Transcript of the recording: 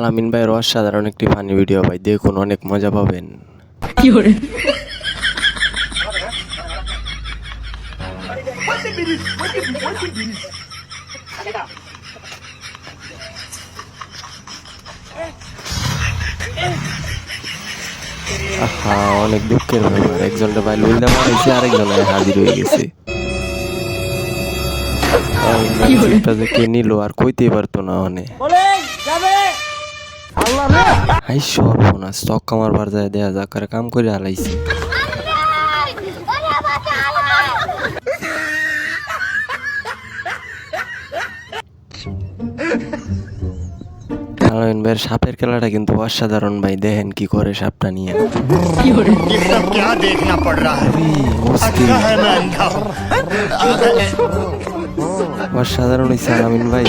আলামিন ভাইয়ের অসাধারণ একটি ফানি ভিডিও ভাই, দেখুন অনেক মজা পাবেন। আহা, অনেক দুঃখের ব্যাপার, একজনটা ভাই লুইলা মারাইছে, আরেকজন হাজির হয়ে গেছে। চিপটা যে কে নিল আর কইতেই পারতো না। হাই সর্বনাশ, চক্কা মারবার যায় দেয়া যাক আর কাম করে হালাইছে। আলামিন ভাইয়ের সাপের খেলাটা কিন্তু অসাধারণ ভাই, দেখেন কি করে সাপটা নিয়ে। অসাধারণ হয়েছে আলামিন ভাই।